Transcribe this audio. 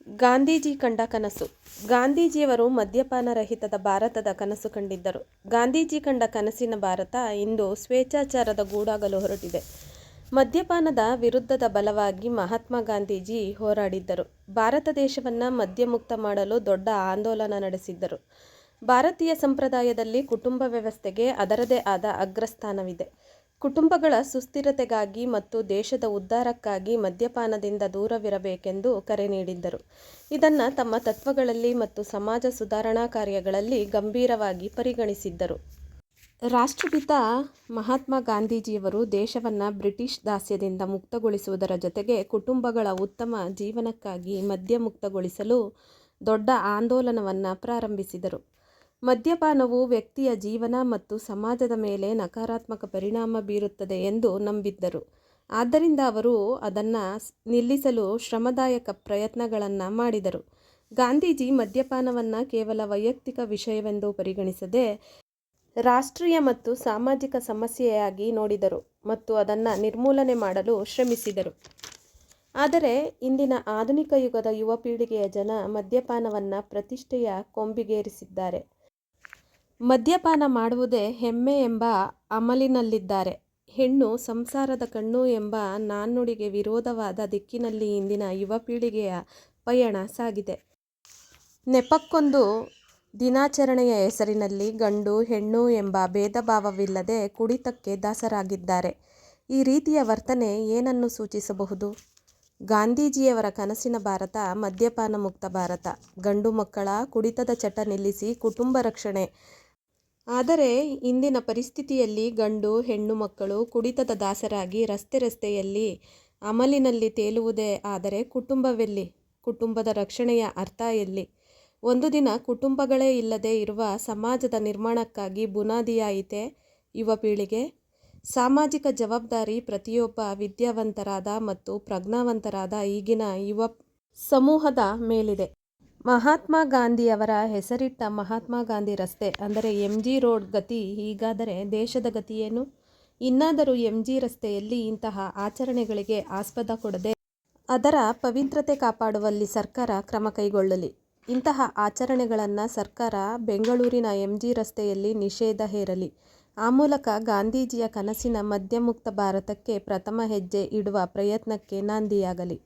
ಗಾಂಧೀಜಿ ಕಂಡ ಕನಸು. ಗಾಂಧೀಜಿಯವರು ಮದ್ಯಪಾನ ರಹಿತದ ಭಾರತದ ಕನಸು ಕಂಡಿದ್ದರು. ಗಾಂಧೀಜಿ ಕಂಡ ಕನಸಿನ ಭಾರತ ಇಂದು ಸ್ವೇಚ್ಛಾಚಾರದ ಗೂಡಾಗಲು ಹೊರಟಿದೆ. ಮದ್ಯಪಾನದ ವಿರುದ್ಧದ ಬಲವಾಗಿ ಮಹಾತ್ಮ ಗಾಂಧೀಜಿ ಹೋರಾಡಿದ್ದರು. ಭಾರತ ದೇಶವನ್ನು ಮದ್ಯಮುಕ್ತ ಮಾಡಲು ದೊಡ್ಡ ಆಂದೋಲನ ನಡೆಸಿದ್ದರು. ಭಾರತೀಯ ಸಂಪ್ರದಾಯದಲ್ಲಿ ಕುಟುಂಬ ವ್ಯವಸ್ಥೆಗೆ ಅದರದೇ ಆದ ಅಗ್ರಸ್ಥಾನವಿದೆ. ಕುಟುಂಬಗಳ ಸುಸ್ಥಿರತೆಗಾಗಿ ಮತ್ತು ದೇಶದ ಉದ್ಧಾರಕ್ಕಾಗಿ ಮದ್ಯಪಾನದಿಂದ ದೂರವಿರಬೇಕೆಂದು ಕರೆ ನೀಡಿದ್ದರು. ಇದನ್ನು ತಮ್ಮ ತತ್ವಗಳಲ್ಲಿ ಮತ್ತು ಸಮಾಜ ಸುಧಾರಣಾ ಕಾರ್ಯಗಳಲ್ಲಿ ಗಂಭೀರವಾಗಿ ಪರಿಗಣಿಸಿದ್ದರು. ರಾಷ್ಟ್ರಪಿತ ಮಹಾತ್ಮ ಗಾಂಧೀಜಿಯವರು ದೇಶವನ್ನು ಬ್ರಿಟಿಷ್ ದಾಸ್ಯದಿಂದ ಮುಕ್ತಗೊಳಿಸುವುದರ ಜೊತೆಗೆ ಕುಟುಂಬಗಳ ಉತ್ತಮ ಜೀವನಕ್ಕಾಗಿ ಮದ್ಯಮುಕ್ತಗೊಳಿಸಲು ದೊಡ್ಡ ಆಂದೋಲನವನ್ನು ಪ್ರಾರಂಭಿಸಿದರು. ಮದ್ಯಪಾನವು ವ್ಯಕ್ತಿಯ ಜೀವನ ಮತ್ತು ಸಮಾಜದ ಮೇಲೆ ನಕಾರಾತ್ಮಕ ಪರಿಣಾಮ ಬೀರುತ್ತದೆ ಎಂದು ನಂಬಿದ್ದರು. ಆದ್ದರಿಂದ ಅವರು ಅದನ್ನು ನಿಲ್ಲಿಸಲು ಶ್ರಮದಾಯಕ ಪ್ರಯತ್ನಗಳನ್ನು ಮಾಡಿದರು. ಗಾಂಧೀಜಿ ಮದ್ಯಪಾನವನ್ನು ಕೇವಲ ವೈಯಕ್ತಿಕ ವಿಷಯವೆಂದು ಪರಿಗಣಿಸದೆ ರಾಷ್ಟ್ರೀಯ ಮತ್ತು ಸಾಮಾಜಿಕ ಸಮಸ್ಯೆಯಾಗಿ ನೋಡಿದರು ಮತ್ತು ಅದನ್ನು ನಿರ್ಮೂಲನೆ ಮಾಡಲು ಶ್ರಮಿಸಿದರು. ಆದರೆ ಇಂದಿನ ಆಧುನಿಕ ಯುಗದ ಯುವ ಪೀಳಿಗೆಯ ಜನ ಮದ್ಯಪಾನವನ್ನು ಪ್ರತಿಷ್ಠೆಯ ಕೊಂಬಿಗೇರಿಸಿದ್ದಾರೆ. ಮದ್ಯಪಾನ ಮಾಡುವುದೇ ಹೆಮ್ಮೆ ಎಂಬ ಅಮಲಿನಲ್ಲಿದ್ದಾರೆ. ಹೆಣ್ಣು ಸಂಸಾರದ ಕಣ್ಣು ಎಂಬ ನಾಣ್ಣುಡಿಗೆ ವಿರೋಧವಾದ ದಿಕ್ಕಿನಲ್ಲಿ ಇಂದಿನ ಯುವ ಪೀಳಿಗೆಯ ಪಯಣ ಸಾಗಿದೆ. ನೆಪಕ್ಕೊಂದು ದಿನಾಚರಣೆಯ ಹೆಸರಿನಲ್ಲಿ ಗಂಡು ಹೆಣ್ಣು ಎಂಬ ಭೇದ ಭಾವವಿಲ್ಲದೆ ಕುಡಿತಕ್ಕೆ ದಾಸರಾಗಿದ್ದಾರೆ. ಈ ರೀತಿಯ ವರ್ತನೆ ಏನನ್ನು ಸೂಚಿಸಬಹುದು? ಗಾಂಧೀಜಿಯವರ ಕನಸಿನ ಭಾರತ ಮದ್ಯಪಾನ ಮುಕ್ತ ಭಾರತ, ಗಂಡು ಮಕ್ಕಳ ಕುಡಿತದ ಚಟ ನಿಲ್ಲಿಸಿ ಕುಟುಂಬ ರಕ್ಷಣೆ. ಆದರೆ ಇಂದಿನ ಪರಿಸ್ಥಿತಿಯಲ್ಲಿ ಗಂಡು ಹೆಣ್ಣು ಮಕ್ಕಳು ಕುಡಿತದ ದಾಸರಾಗಿ ರಸ್ತೆಯಲ್ಲಿ ಅಮಲಿನಲ್ಲಿ ತೇಲುವುದೇ ಆದರೆ ಕುಟುಂಬವೆಲ್ಲಿ? ಕುಟುಂಬದ ರಕ್ಷಣೆಯ ಅರ್ಥ ಎಲ್ಲಿ? ಒಂದು ದಿನ ಕುಟುಂಬಗಳೇ ಇಲ್ಲದೆ ಇರುವ ಸಮಾಜದ ನಿರ್ಮಾಣಕ್ಕಾಗಿ ಬುನಾದಿಯಾಯಿತೇ ಯುವ ಪೀಳಿಗೆ? ಸಾಮಾಜಿಕ ಜವಾಬ್ದಾರಿ ಪ್ರತಿಯೊಬ್ಬ ವಿದ್ಯಾವಂತರಾದ ಮತ್ತು ಪ್ರಜ್ಞಾವಂತರಾದ ಈಗಿನ ಯುವ ಸಮೂಹದ ಮೇಲಿದೆ. ಮಹಾತ್ಮ ಗಾಂಧಿಯವರ ಹೆಸರಿಟ್ಟ ಮಹಾತ್ಮ ಗಾಂಧಿ ರಸ್ತೆ ಅಂದರೆ MG ರೋಡ್ ಗತಿ ಹೀಗಾದರೆ ದೇಶದ ಗತಿಯೇನು? ಇನ್ನಾದರೂ MG ರಸ್ತೆಯಲ್ಲಿ ಇಂತಹ ಆಚರಣೆಗಳಿಗೆ ಆಸ್ಪದ ಕೊಡದೆ ಅದರ ಪವಿತ್ರತೆ ಕಾಪಾಡುವಲ್ಲಿ ಸರ್ಕಾರ ಕ್ರಮ ಕೈಗೊಳ್ಳಲಿ. ಇಂತಹ ಆಚರಣೆಗಳನ್ನು ಸರ್ಕಾರ ಬೆಂಗಳೂರಿನ MG ರಸ್ತೆಯಲ್ಲಿ ನಿಷೇಧ ಹೇರಲಿ. ಆ ಮೂಲಕ ಗಾಂಧೀಜಿಯ ಕನಸಿನ ಮದ್ಯಮುಕ್ತ ಭಾರತಕ್ಕೆ ಪ್ರಥಮ ಹೆಜ್ಜೆ ಇಡುವ ಪ್ರಯತ್ನಕ್ಕೆ ನಾಂದಿಯಾಗಲಿ.